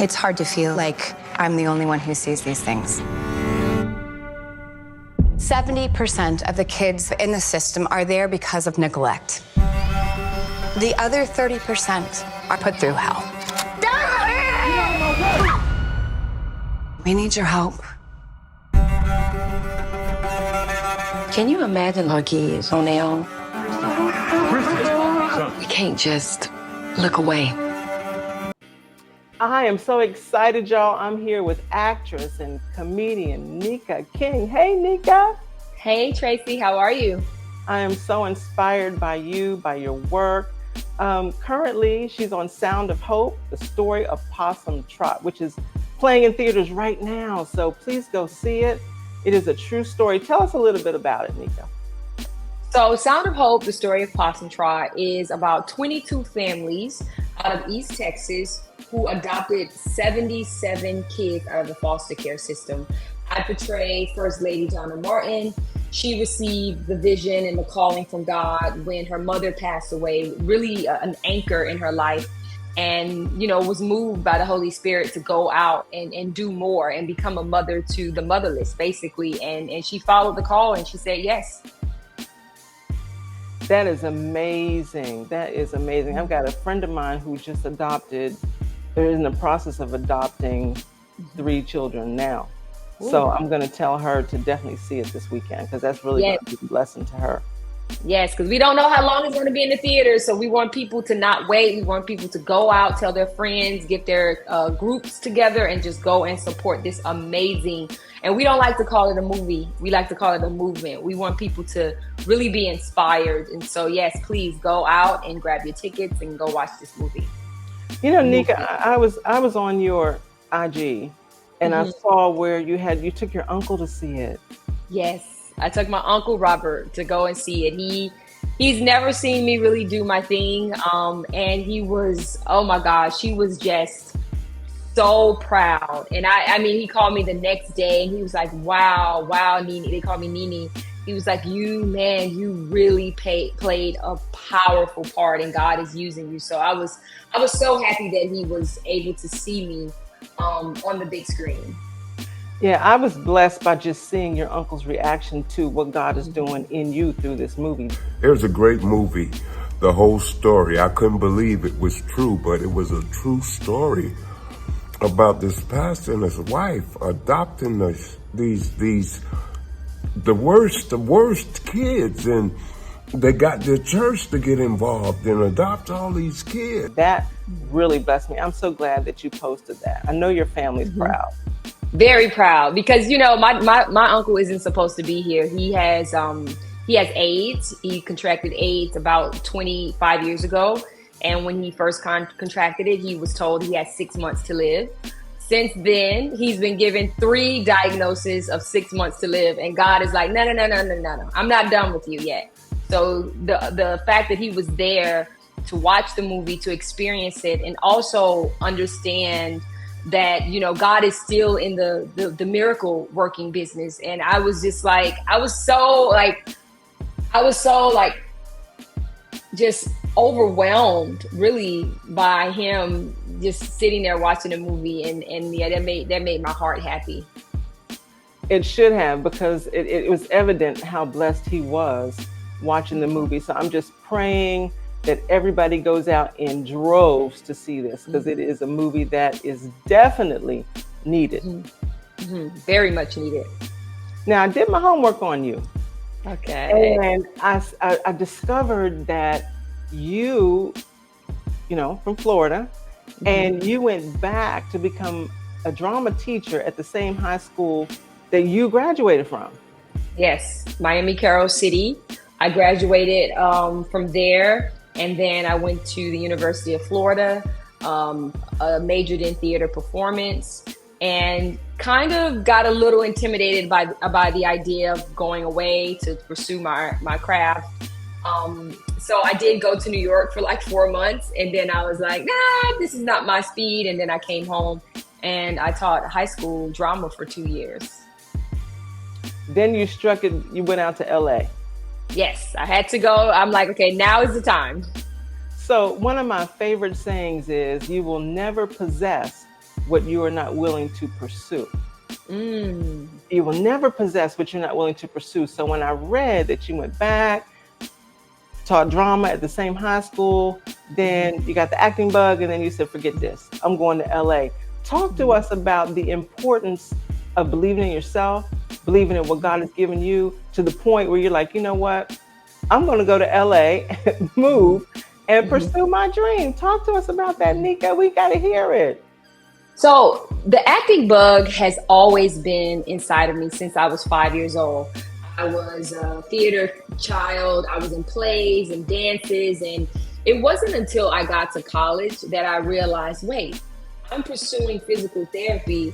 It's hard to feel like I'm the only one who sees these things. 70% of the kids in the system are there because of neglect. The other 30% are put through hell. We need your help. Can you imagine our kids on their own? We can't just look away. I am so excited, y'all. I'm here with actress and comedian Nika King. Hey, Nika. Hey, Traycee. How are you? I am so inspired by you, by your work. Currently, she's on Sound of Hope, the Story of Possum Trot, which is playing in theaters right now. So please go see it. It is a true story. Tell us a little bit about it, Nika. So Sound of Hope, the Story of Possum Trot, is about 22 families out of East Texas who adopted 77 kids out of the foster care system. I portray First Lady Donna Martin. She received the vision and the calling from God when her mother passed away, really an anchor in her life, and, you know, was moved by the Holy Spirit to go out and do more and become a mother to the motherless, basically. And she followed the call and she said yes. That is amazing. That is amazing. I've got a friend of mine who just adopted, they're in the process of adopting 3 children now. Ooh. So I'm going to tell her to definitely see it this weekend, because that's really going to be a blessing to her. Yes, because we don't know how long it's going to be in the theater. So we want people to not wait. We want people to go out, tell their friends, get their groups together, and just go and support this amazing. And we don't like to call it a movie. We like to call it a movement. We want people to really be inspired. And so, yes, please go out and grab your tickets and go watch this movie. You know, Nika, I was on your IG, and I saw where you took your uncle to see it. Yes. I took my Uncle Robert to go and see it. He's never seen me really do my thing. And he was, oh my gosh, he was just so proud. And I mean, he called me the next day and he was like, wow, Nini. They call me Nini. He was like, you really played a powerful part and God is using you. So I was so happy that he was able to see me on the big screen. Yeah, I was blessed by just seeing your uncle's reaction to what God is doing in you through this movie. It was a great movie, the whole story. I couldn't believe it was true, but it was a true story about this pastor and his wife adopting the worst kids, and they got their church to get involved and adopt all these kids. That really blessed me. I'm so glad that you posted that. I know your family's proud. Very proud, because, you know, my uncle isn't supposed to be here. He has AIDS. He contracted AIDS about 25 years ago. And when he first contracted it, he was told he had 6 months to live. Since then, he's been given 3 diagnoses of 6 months to live. And God is like, no. I'm not done with you yet. So the fact that he was there to watch the movie, to experience it, and also understand that, you know, God is still in the miracle working business. And I was just like, I was so just overwhelmed really by him just sitting there watching the movie. And yeah, that made my heart happy. It should have, because it was evident how blessed he was watching the movie. So I'm just praying that everybody goes out in droves to see this, because it is a movie that is definitely needed. Very much needed. Now, I did my homework on you. Okay. And I discovered that you know, from Florida, and you went back to become a drama teacher at the same high school that you graduated from. Yes, Miami Carroll City. I graduated from there. And then I went to the University of Florida, majored in theater performance, and kind of got a little intimidated by the idea of going away to pursue my craft. So I did go to New York for like 4 months, and then I was like, nah, this is not my speed. And then I came home and I taught high school drama for 2 years. Then you struck it, you went out to LA. Yes, I had to go. I'm like, okay, now is the time. So one of my favorite sayings is, you will never possess what you are not willing to pursue. You will never possess what you're not willing to pursue. So when I read that you went back, taught drama at the same high school, then you got the acting bug, and then you said, forget this, I'm going to LA. Talk to us about the importance of believing in yourself, believing in what God has given you, to the point where you're like, you know what, I'm going to go to LA, move, and pursue my dream. Talk to us about that, Nika. We got to hear it. So the acting bug has always been inside of me since I was 5 years old. I was a theater child. I was in plays and dances. And it wasn't until I got to college that I realized, wait, I'm pursuing physical therapy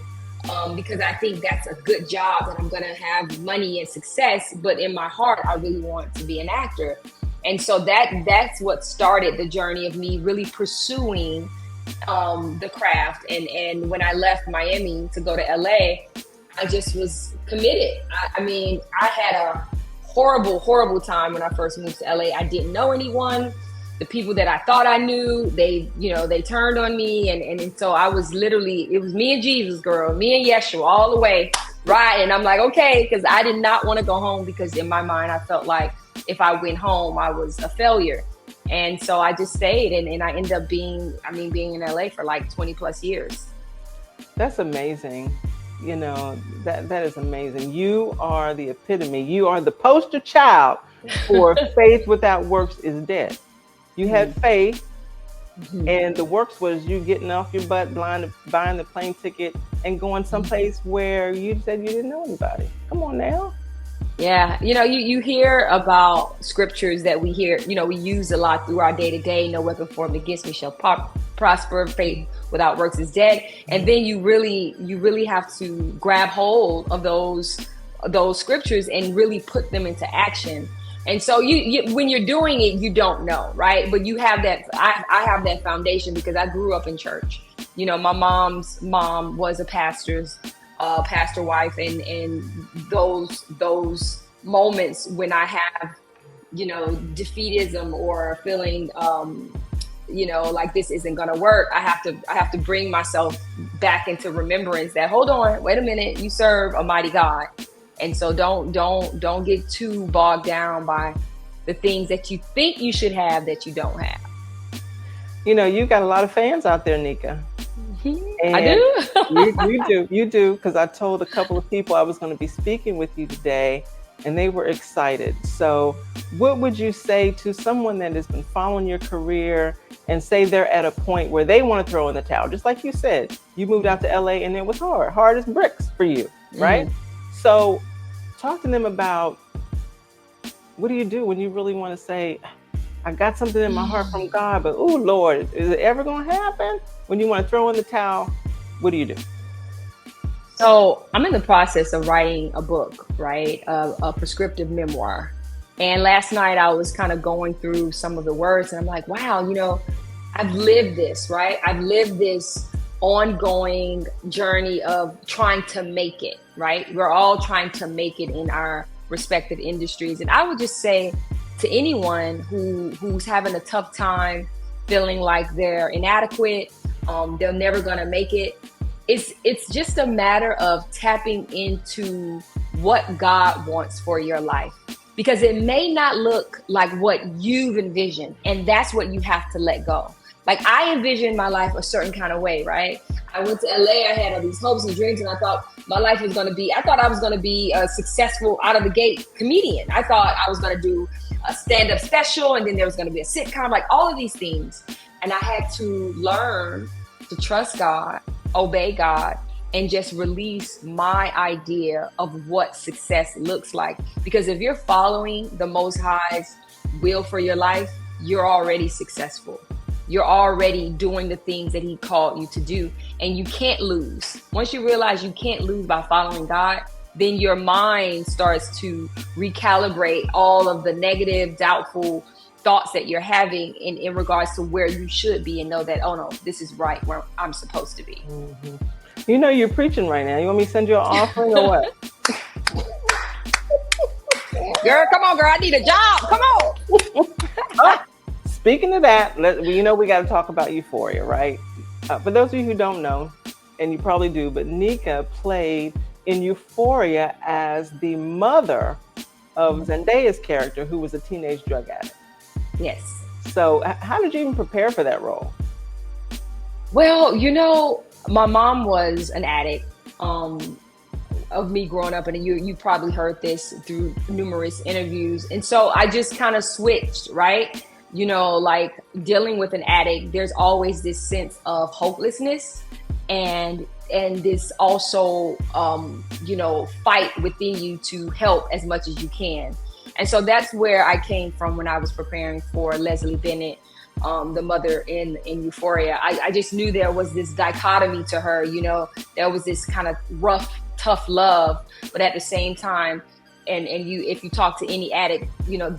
because I think that's a good job, that I'm going to have money and success. But in my heart, I really want to be an actor. And so that's what started the journey of me really pursuing the craft. And when I left Miami to go to LA, I just was committed. I mean, I had a horrible time when I first moved to LA. I didn't know anyone. The people that I thought I knew, they turned on me. And so I was literally, it was me and Jesus, girl, me and Yeshua all the way, right? And I'm like, okay, because I did not want to go home, because in my mind, I felt like if I went home, I was a failure. And so I just stayed, and I ended up being in LA for like 20 plus years. That's amazing. You know, that is amazing. You are the epitome. You are the poster child for faith without works is dead. You had faith, and the works was you getting off your butt, buying the plane ticket, and going someplace where you said you didn't know anybody. Come on now. Yeah, you hear about scriptures that we hear, we use a lot through our day to day. No weapon formed against me shall prosper. Faith without works is dead. And then you really have to grab hold of those scriptures and really put them into action. And so you when you're doing it, you don't know, right? But you have that. I have that foundation because I grew up in church. My mom's mom was a pastor wife, and those moments when I have, defeatism or feeling, like this isn't gonna work, I have to bring myself back into remembrance that, hold on, wait a minute, you serve a mighty God. And so don't get too bogged down by the things that you think you should have that you don't have. You got a lot of fans out there, Nika. And I do. you do, because I told a couple of people I was going to be speaking with you today, and they were excited. So what would you say to someone that has been following your career and say they're at a point where they want to throw in the towel? Just like you said, you moved out to LA and it was hard as bricks for you, right? So talk to them about, what do you do when you really want to say, I got something in my heart from God, but oh Lord, is it ever going to happen? When you want to throw in the towel, what do you do? So I'm in the process of writing a book, right? A prescriptive memoir. And last night I was kind of going through some of the words, and I'm like, wow, I've lived this, right? I've lived this ongoing journey of trying to make it, right? We're all trying to make it in our respective industries. And I would just say to anyone who's having a tough time, feeling like they're inadequate, they're never gonna make it, it's just a matter of tapping into what God wants for your life, because it may not look like what you've envisioned, and that's what you have to let go. Like, I envisioned my life a certain kind of way, right? I went to LA, I had all these hopes and dreams, and I thought I was going to be a successful out of the gate comedian. I thought I was going to do a stand-up special, and then there was going to be a sitcom, like all of these things. And I had to learn to trust God, obey God, and just release my idea of what success looks like. Because if you're following the Most High's will for your life, you're already successful. You're already doing the things that He called you to do, and you can't lose. Once you realize you can't lose by following God, then your mind starts to recalibrate all of the negative, doubtful thoughts that you're having in regards to where you should be, and know that, oh no, this is right where I'm supposed to be. You're preaching right now. You want me to send you an offering or what? Girl, come on, girl. I need a job. Come on. speaking of that, we got to talk about Euphoria, right? For those of you who don't know, and you probably do, but Nika played in Euphoria as the mother of Zendaya's character, who was a teenage drug addict. Yes. So how did you even prepare for that role? Well, my mom was an addict of me growing up, and you probably heard this through numerous interviews. And so I just kind of switched, right? Like dealing with an addict, there's always this sense of hopelessness and this also, fight within you to help as much as you can. And so that's where I came from when I was preparing for Leslie Bennett, the mother in Euphoria. I just knew there was this dichotomy to her, there was this kind of rough, tough love, but at the same time, if you talk to any addict,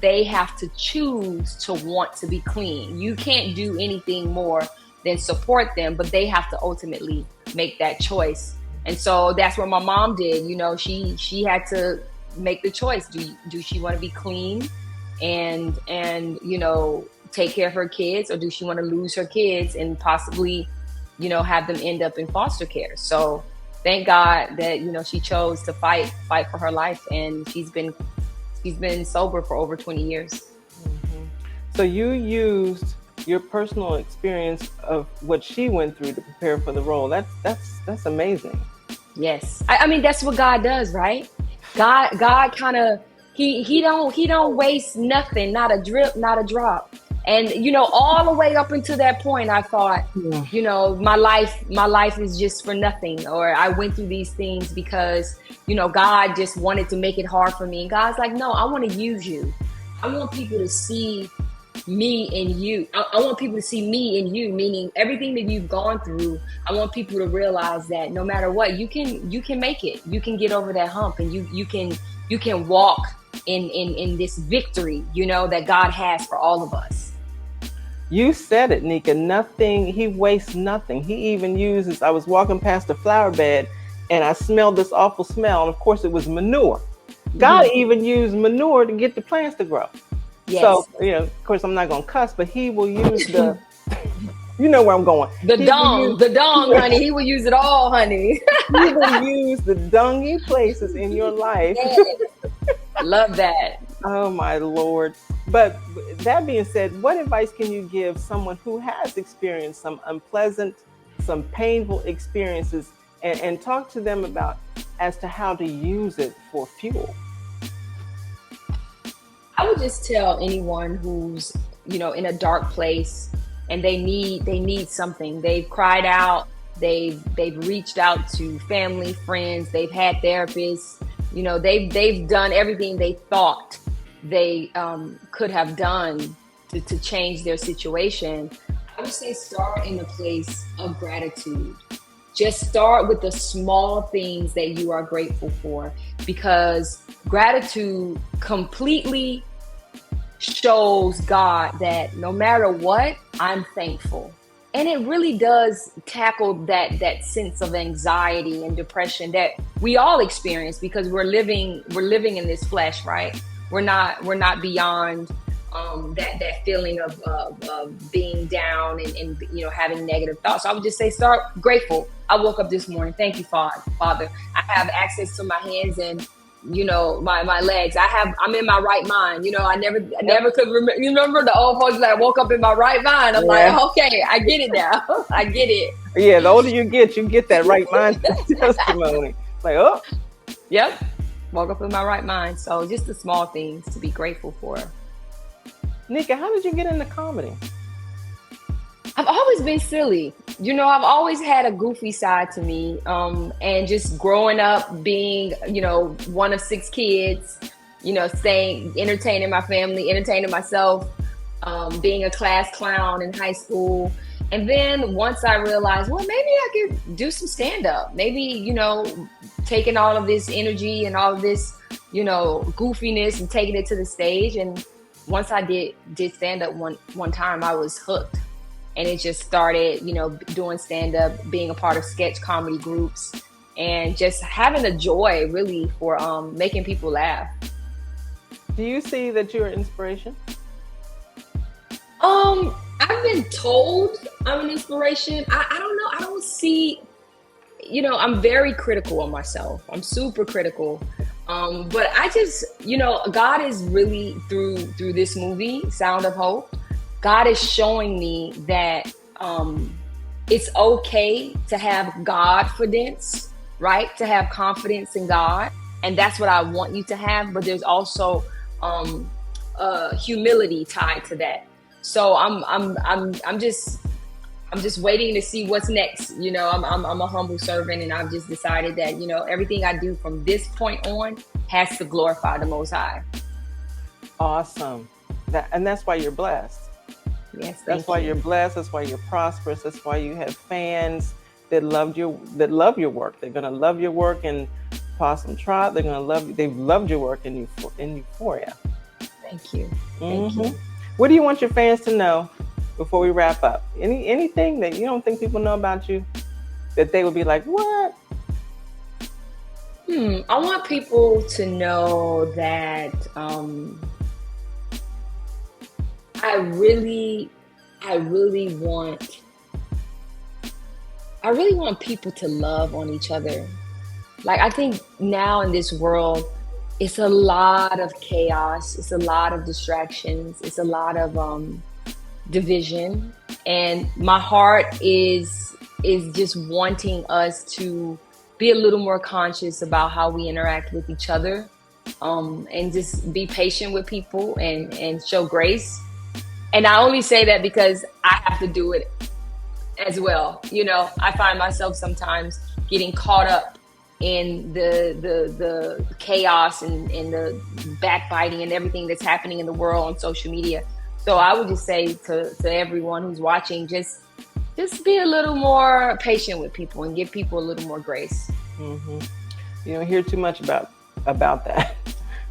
they have to choose to want to be clean. You can't do anything more than support them, but they have to ultimately make that choice. And so that's what my mom did. She had to make the choice. Do she want to be clean and take care of her kids, or do she want to lose her kids and possibly, have them end up in foster care? So thank God that, she chose to fight for her life, and she's been sober for over 20 years. Mm-hmm. So you used your personal experience of what she went through to prepare for the role. That's amazing. Yes. I mean, that's what God does, right? God kind of, he don't waste nothing, not a drip, not a drop. And, all the way up until that point, I thought, my life is just for nothing. Or I went through these things because, God just wanted to make it hard for me. And God's like, no, I want to use you. I want people to see me in you. I want people to see me in you, meaning everything that you've gone through. I want people to realize that no matter what, you can make it. You can get over that hump, and you can walk in this victory, that God has for all of us. You said it, Nika. He wastes nothing. He even uses, I was walking past a flower bed and I smelled this awful smell. And of course it was manure. God even used manure to get the plants to grow. Yes. So, of course I'm not going to cuss, but he will use the, you know where I'm going. The dung, honey. He will use it all, honey. He will use the dungy places in your life. Yes. Love that. Oh my Lord. But that being said, what advice can you give someone who has experienced some unpleasant, some painful experiences, and talk to them about as to how to use it for fuel? I would just tell anyone who's, in a dark place and they need something. They've cried out, they've reached out to family, friends, they've had therapists, they've done everything they thought they could have done to change their situation. I would say start in a place of gratitude. Just start with the small things that you are grateful for, because gratitude completely shows God that no matter what, I'm thankful. And it really does tackle that sense of anxiety and depression that we all experience, because we're living in this flesh, right? We're not beyond that feeling of being down and having negative thoughts. So I would just say start grateful. I woke up this morning. Thank you, Father. I have access to my hands and my legs. I'm in my right mind. I never could remember the old folks that woke up in my right mind. I'm like, okay, I get it now. I get it. Yeah, the older you get that right mind testimony. Like, oh. Yep. Woke up in my right mind. So just the small things to be grateful for. Nika, how did you get into comedy? I've always been silly. I've always had a goofy side to me. And just growing up being, one of 6 kids, entertaining my family, entertaining myself, being a class clown in high school. And then once I realized, well, maybe I could do some stand-up. Maybe, taking all of this energy and all of this, goofiness and taking it to the stage. And once I did stand-up one time, I was hooked. And it just started, doing stand-up, being a part of sketch comedy groups, and just having a joy, really, for making people laugh. Do you see that you're an inspiration? I've been told I'm an inspiration. I don't know. I don't see, I'm very critical of myself. I'm super critical. But I just, God is really through this movie, Sound of Hope. God is showing me that it's okay to have Godfidence, right? To have confidence in God, and that's what I want you to have. But there's also humility tied to that. So I'm just waiting to see what's next. I'm a humble servant, and I've just decided that everything I do from this point on has to glorify the Most High. Awesome. And that's why you're blessed. Yes, that's why you're blessed. That's why you're prosperous. That's why you have fans that love your work. They're gonna love your work in Possum Trot. They're gonna love you. They've loved your work in Euphoria. Thank you. Thank you. What do you want your fans to know before we wrap up? Anything that you don't think people know about you that they would be like, what? I want people to know that I really want people to love on each other. Like, I think now in this world, it's a lot of chaos. It's a lot of distractions. It's a lot of division. And my heart is just wanting us to be a little more conscious about how we interact with each other, and just be patient with people and show grace. And I only say that because I have to do it as well. I find myself sometimes getting caught up in the chaos and the backbiting and everything that's happening in the world on social media. So I would just say to everyone who's watching, just be a little more patient with people and give people a little more grace. Mm-hmm. You don't hear too much about that.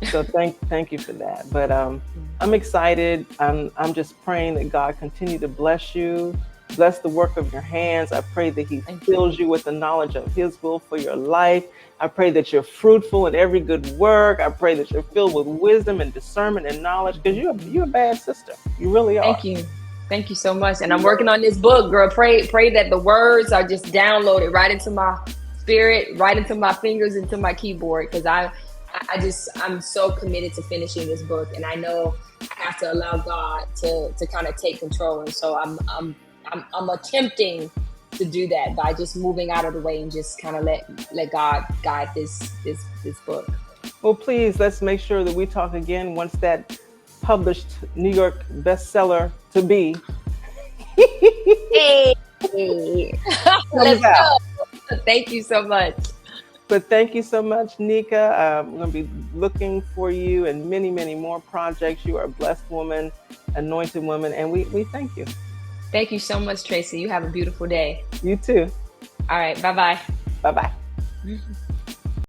So thank you for that. But I'm excited. I'm just praying that God continue to bless you, bless the work of your hands. I pray that He fills you with the knowledge of His will for your life. I pray that you're fruitful in every good work. I pray that you're filled with wisdom and discernment and knowledge, because you're a bad sister. You really are. Thank you so much. And I'm working on this book, girl. Pray that the words are just downloaded right into my spirit, right into my fingers, into my keyboard, because I'm so committed to finishing this book, and I know I have to allow God to kind of take control. And so I'm attempting to do that by just moving out of the way and just kind of let God guide this book. Well, please, let's make sure that we talk again once that published New York bestseller to be. Hey, let's go. Thank you so much. But thank you so much, Nika. I'm going to be looking for you and many, many more projects. You are a blessed woman, anointed woman, and we thank you. Thank you so much, Traycee. You have a beautiful day. You too. All right. Bye-bye. Bye-bye.